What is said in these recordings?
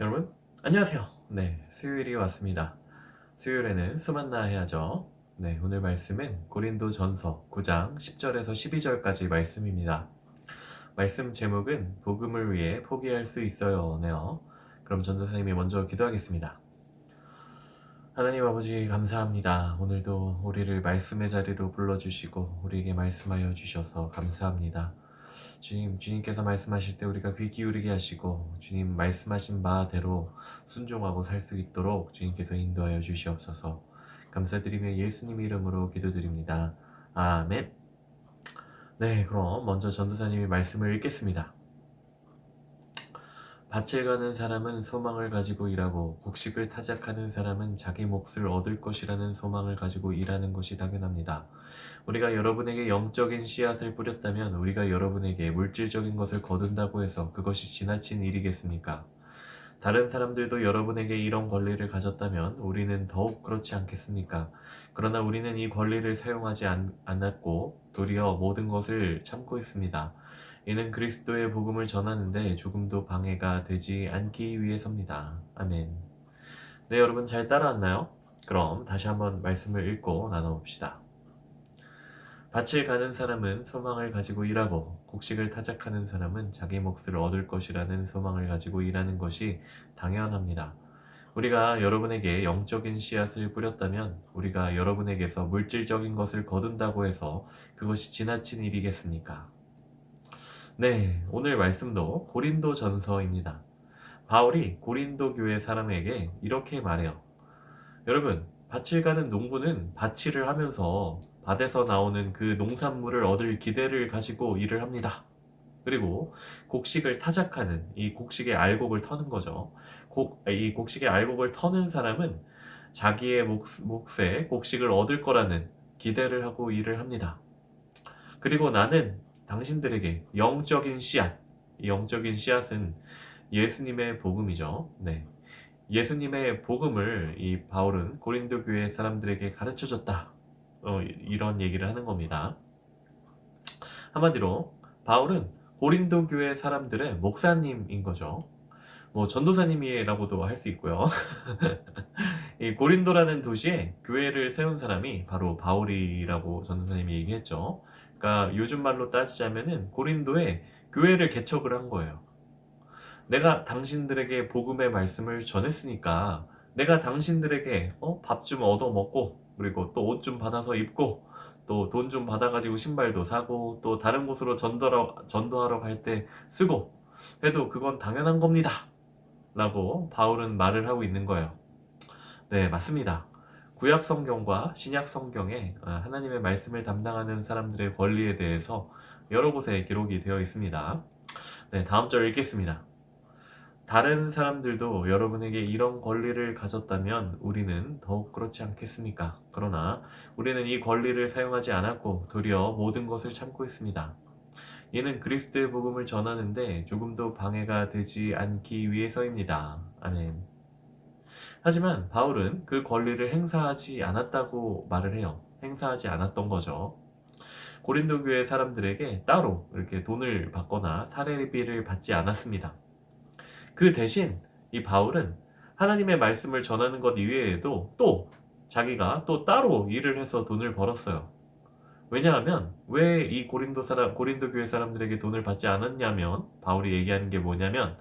여러분 안녕하세요. 네, 수요일이 왔습니다. 수요일에는 수만나 해야죠. 네, 오늘 말씀은 고린도전서 9장 10절에서 12절까지 말씀입니다. 말씀 제목은 복음을 위해 포기할 수 있어요 네요. 그럼 전도사님이 먼저 기도하겠습니다. 하나님 아버지 감사합니다. 오늘도 우리를 말씀의 자리로 불러주시고 우리에게 말씀하여 주셔서 감사합니다. 주님께서 말씀하실 때 우리가 귀 기울이게 하시고 주님 말씀하신 바대로 순종하고 살 수 있도록 주님께서 인도하여 주시옵소서. 감사드리며 예수님 이름으로 기도드립니다. 아멘. 네, 그럼 먼저 전도사님이 말씀을 읽겠습니다. 밭을 가는 사람은 소망을 가지고 일하고 곡식을 타작하는 사람은 자기 몫을 얻을 것이라는 소망을 가지고 일하는 것이 당연합니다. 우리가 여러분에게 영적인 씨앗을 뿌렸다면 우리가 여러분에게 물질적인 것을 거둔다고 해서 그것이 지나친 일이겠습니까? 다른 사람들도 여러분에게 이런 권리를 가졌다면 우리는 더욱 그렇지 않겠습니까? 그러나 우리는 이 권리를 사용하지 않았고 도리어 모든 것을 참고 있습니다. 이는 그리스도의 복음을 전하는데 조금도 방해가 되지 않기 위해서입니다. 아멘. 네, 여러분 잘 따라왔나요? 그럼 다시 한번 말씀을 읽고 나눠봅시다. 밭을 가는 사람은 소망을 가지고 일하고 곡식을 타작하는 사람은 자기 몫을 얻을 것이라는 소망을 가지고 일하는 것이 당연합니다. 우리가 여러분에게 영적인 씨앗을 뿌렸다면 우리가 여러분에게서 물질적인 것을 거둔다고 해서 그것이 지나친 일이겠습니까? 네, 오늘 말씀도 고린도 전서입니다. 바울이 고린도 교회 사람에게 이렇게 말해요. 여러분, 밭을 가는 농부는 밭일을 하면서 밭에서 나오는 그 농산물을 얻을 기대를 가지고 일을 합니다. 그리고 곡식을 타작하는 이 곡식의 알곡을 터는 거죠. 이 곡식의 알곡을 터는 사람은 자기의 몫에 곡식을 얻을 거라는 기대를 하고 일을 합니다. 그리고 나는 당신들에게 영적인 씨앗, 이 영적인 씨앗은 예수님의 복음이죠. 네. 예수님의 복음을 이 바울은 고린도 교회 사람들에게 가르쳐줬다. 이런 얘기를 하는 겁니다. 한마디로 바울은 고린도 교회 사람들의 목사님인 거죠. 뭐 전도사님이라고도 할 수 있고요. 이 고린도라는 도시에 교회를 세운 사람이 바로 바울이라고 전도사님이 얘기했죠. 그러니까 요즘 말로 따지자면은 고린도에 교회를 개척을 한 거예요. 내가 당신들에게 복음의 말씀을 전했으니까 내가 당신들에게 밥 좀 얻어 먹고 그리고 또 옷 좀 받아서 입고 또 돈 좀 받아가지고 신발도 사고 또 다른 곳으로 전도하러 갈 때 쓰고 해도 그건 당연한 겁니다 라고 바울은 말을 하고 있는 거예요. 네, 맞습니다. 구약 성경과 신약 성경에 하나님의 말씀을 담당하는 사람들의 권리에 대해서 여러 곳에 기록이 되어 있습니다. 네, 다음 절 읽겠습니다. 다른 사람들도 여러분에게 이런 권리를 가졌다면 우리는 더욱 그렇지 않겠습니까? 그러나 우리는 이 권리를 사용하지 않았고 도리어 모든 것을 참고 있습니다. 이는 그리스도의 복음을 전하는데 조금도 방해가 되지 않기 위해서입니다. 아멘. 하지만 바울은 그 권리를 행사하지 않았다고 말을 해요. 행사하지 않았던 거죠. 고린도 교회 사람들에게 따로 이렇게 돈을 받거나 사례비를 받지 않았습니다. 그 대신 이 바울은 하나님의 말씀을 전하는 것 이외에도 또 자기가 또 따로 일을 해서 돈을 벌었어요. 왜냐하면 왜 이 고린도 교회 사람들에게 돈을 받지 않았냐면 바울이 얘기하는 게 뭐냐면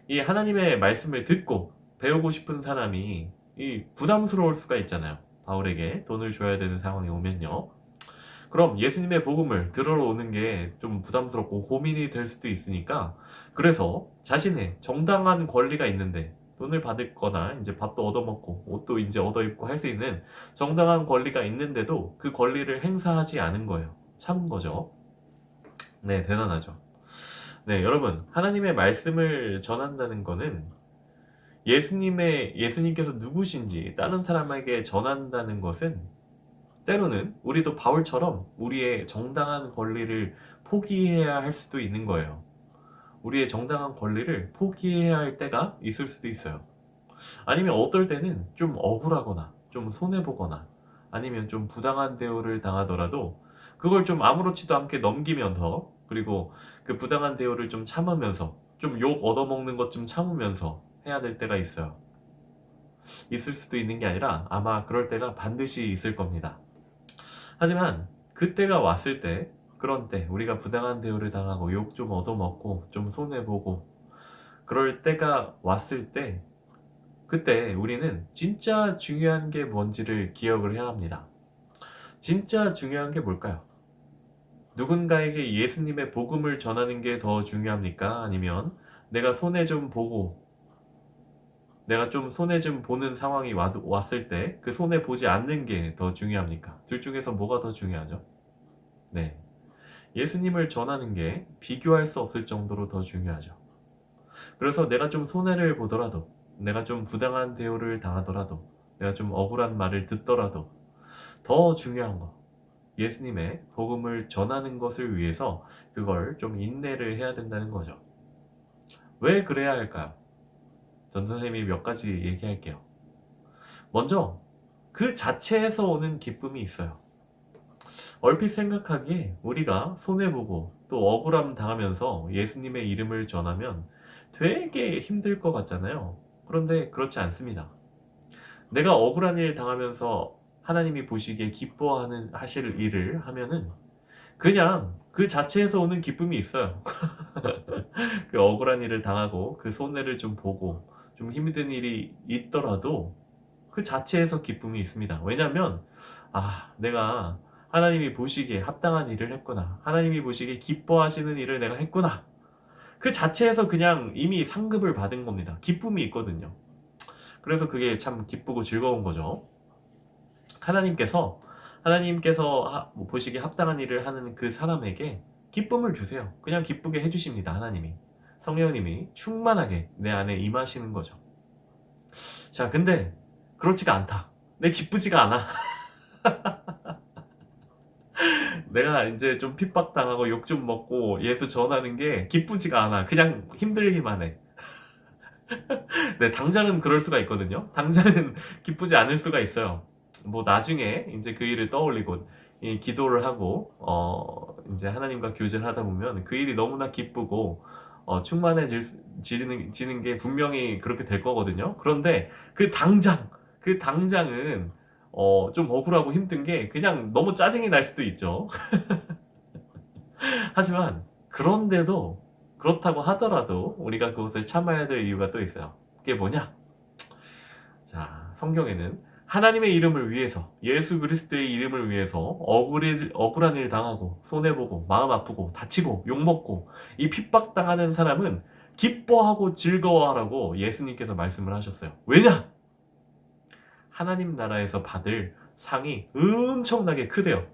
이 하나님의 말씀을 듣고 배우고 싶은 사람이 이 부담스러울 수가 있잖아요. 바울에게 돈을 줘야 되는 상황이 오면요. 그럼 예수님의 복음을 들으러 오는 게 좀 부담스럽고 고민이 될 수도 있으니까 그래서 자신의 정당한 권리가 있는데 돈을 받을 거나 이제 밥도 얻어먹고 옷도 이제 얻어입고 할 수 있는 정당한 권리가 있는데도 그 권리를 행사하지 않은 거예요. 참은 거죠. 네, 대단하죠. 네, 여러분 하나님의 말씀을 전한다는 거는 예수님께서 누구신지 다른 사람에게 전한다는 것은 때로는 우리도 바울처럼 우리의 정당한 권리를 포기해야 할 수도 있는 거예요. 우리의 정당한 권리를 포기해야 할 때가 있을 수도 있어요. 아니면 어떨 때는 좀 억울하거나 좀 손해보거나 아니면 좀 부당한 대우를 당하더라도 그걸 좀 아무렇지도 않게 넘기면서, 그리고 그 부당한 대우를 좀 참으면서, 좀 욕 얻어먹는 것 좀 참으면서 해야 될 때가 있어요. 있을 수도 있는 게 아니라 아마 그럴 때가 반드시 있을 겁니다. 하지만 그때가 왔을 때, 그런 때 우리가 부당한 대우를 당하고 욕 좀 얻어먹고 좀 손해보고 그럴 때가 왔을 때, 그때 우리는 진짜 중요한 게 뭔지를 기억을 해야 합니다. 진짜 중요한 게 뭘까요? 누군가에게 예수님의 복음을 전하는 게 더 중요합니까? 아니면 내가 손해 좀 보고, 내가 좀 손해 좀 보는 상황이 왔을 때 그 손해 보지 않는 게 더 중요합니까? 둘 중에서 뭐가 더 중요하죠? 네. 예수님을 전하는 게 비교할 수 없을 정도로 더 중요하죠. 그래서 내가 좀 손해를 보더라도, 내가 좀 부당한 대우를 당하더라도, 내가 좀 억울한 말을 듣더라도 더 중요한 거, 예수님의 복음을 전하는 것을 위해서 그걸 좀 인내를 해야 된다는 거죠. 왜 그래야 할까요? 전도사님이 몇 가지 얘기할게요. 먼저 그 자체에서 오는 기쁨이 있어요. 얼핏 생각하기에 우리가 손해보고 또 억울함 당하면서 예수님의 이름을 전하면 되게 힘들 것 같잖아요. 그런데 그렇지 않습니다. 내가 억울한 일 당하면서 하나님이 보시기에 기뻐하는 하실 일을 하면은 그냥 그 자체에서 오는 기쁨이 있어요. 그 억울한 일을 당하고 그 손해를 좀 보고 좀 힘든 일이 있더라도 그 자체에서 기쁨이 있습니다. 왜냐하면 내가 하나님이 보시기에 합당한 일을 했구나, 하나님이 보시기에 기뻐하시는 일을 내가 했구나, 그 자체에서 그냥 이미 상급을 받은 겁니다. 기쁨이 있거든요. 그래서 그게 참 기쁘고 즐거운 거죠. 하나님께서 보시기에 합당한 일을 하는 그 사람에게 기쁨을 주세요. 그냥 기쁘게 해주십니다. 하나님이, 성령님이 충만하게 내 안에 임하시는 거죠. 자, 근데 그렇지가 않다, 내 기쁘지가 않아. 내가 이제 좀 핍박당하고 욕 좀 먹고 예수 전하는 게 기쁘지가 않아. 그냥 힘들기만 해. 네, 당장은 그럴 수가 있거든요. 당장은 기쁘지 않을 수가 있어요. 뭐 나중에 이제 그 일을 떠올리고 이 기도를 하고 이제 하나님과 교제를 하다 보면 그 일이 너무나 기쁘고 충만해지는 게 분명히 그렇게 될 거거든요. 그런데 그 당장은 좀 억울하고 힘든 게 그냥 너무 짜증이 날 수도 있죠. 하지만 그런데도, 그렇다고 하더라도 우리가 그것을 참아야 될 이유가 또 있어요. 그게 뭐냐? 자, 성경에는 하나님의 이름을 위해서, 예수 그리스도의 이름을 위해서 억울한 일 당하고 손해보고 마음 아프고 다치고 욕먹고 이 핍박당하는 사람은 기뻐하고 즐거워하라고 예수님께서 말씀을 하셨어요. 왜냐? 하나님 나라에서 받을 상이 엄청나게 크대요.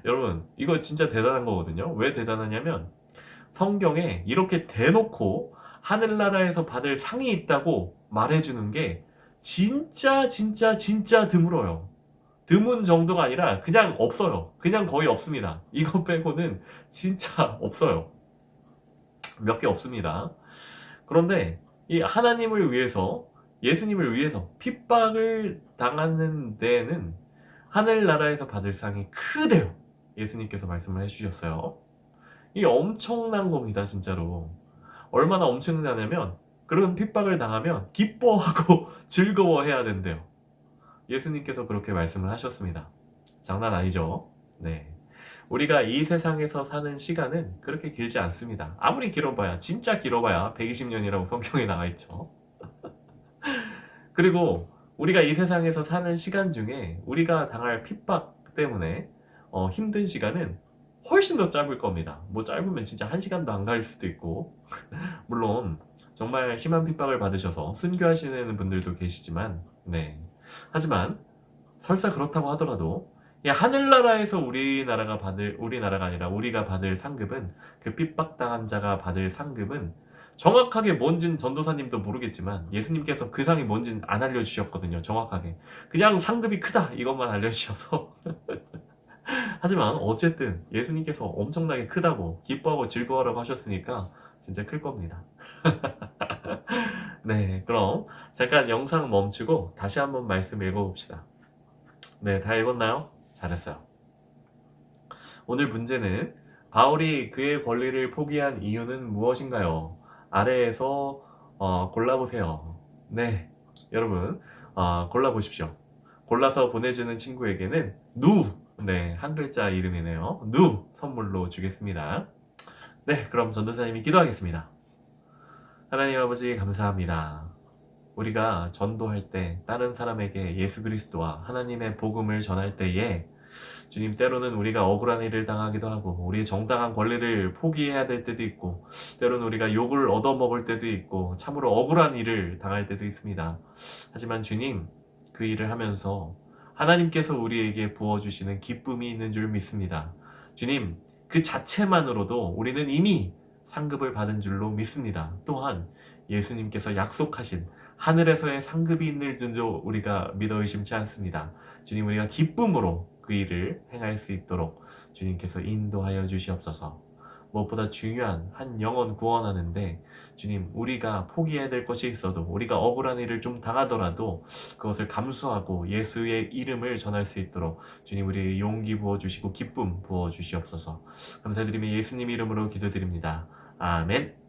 여러분, 이거 진짜 대단한 거거든요. 왜 대단하냐면 성경에 이렇게 대놓고 하늘나라에서 받을 상이 있다고 말해주는 게 진짜 진짜 진짜 드물어요. 드문 정도가 아니라 그냥 없어요. 그냥 거의 없습니다. 이거 빼고는 진짜 없어요. 몇 개 없습니다. 그런데 이 하나님을 위해서, 예수님을 위해서 핍박을 당하는 데에는 하늘나라에서 받을 상이 크대요. 예수님께서 말씀을 해주셨어요. 이게 엄청난 겁니다, 진짜로. 얼마나 엄청나냐면 그런 핍박을 당하면 기뻐하고 즐거워해야 된대요. 예수님께서 그렇게 말씀을 하셨습니다. 장난 아니죠? 네. 우리가 이 세상에서 사는 시간은 그렇게 길지 않습니다. 아무리 길어봐야, 진짜 길어봐야 120년이라고 성경에 나와 있죠. 그리고 우리가 이 세상에서 사는 시간 중에 우리가 당할 핍박 때문에 힘든 시간은 훨씬 더 짧을 겁니다. 뭐 짧으면 진짜 1시간도 안 갈 수도 있고 물론 정말 심한 핍박을 받으셔서 순교하시는 분들도 계시지만, 네. 하지만 설사 그렇다고 하더라도 하늘나라에서 우리나라가 아니라 우리가 받을 상급은, 그 핍박당한 자가 받을 상급은 정확하게 뭔진 전도사님도 모르겠지만 예수님께서 그 상이 뭔진 안 알려주셨거든요. 정확하게 그냥 상급이 크다 이것만 알려주셔서 하지만 어쨌든 예수님께서 엄청나게 크다고 기뻐하고 즐거워하라고 하셨으니까 진짜 클 겁니다. 네, 그럼 잠깐 영상 멈추고 다시 한번 말씀 읽어봅시다. 네, 다 읽었나요? 잘했어요. 오늘 문제는 바울이 그의 권리를 포기한 이유는 무엇인가요? 아래에서 골라보세요. 네, 여러분 골라보십시오. 골라서 보내주는 친구에게는 네, 한 글자 이름이네요. 선물로 주겠습니다. 네, 그럼 전도사님이 기도하겠습니다. 하나님 아버지 감사합니다. 우리가 전도할 때 다른 사람에게 예수 그리스도와 하나님의 복음을 전할 때에 주님, 때로는 우리가 억울한 일을 당하기도 하고 우리의 정당한 권리를 포기해야 될 때도 있고 때로는 우리가 욕을 얻어먹을 때도 있고 참으로 억울한 일을 당할 때도 있습니다. 하지만 주님, 그 일을 하면서 하나님께서 우리에게 부어주시는 기쁨이 있는 줄 믿습니다. 주님, 그 자체만으로도 우리는 이미 상급을 받은 줄로 믿습니다. 또한 예수님께서 약속하신 하늘에서의 상급이 있는 줄도 우리가 믿어 의심치 않습니다. 주님, 우리가 기쁨으로 그 일을 행할 수 있도록 주님께서 인도하여 주시옵소서. 무엇보다 중요한 한 영혼 구원하는데 주님, 우리가 포기해야 될 것이 있어도 우리가 억울한 일을 좀 당하더라도 그것을 감수하고 예수의 이름을 전할 수 있도록 주님, 우리에게 용기 부어주시고 기쁨 부어주시옵소서. 감사드리며 예수님 이름으로 기도드립니다. 아멘.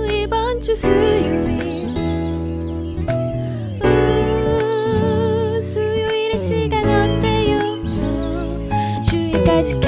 이번 주 수요일 수요일의 시간 어때요? 주일까지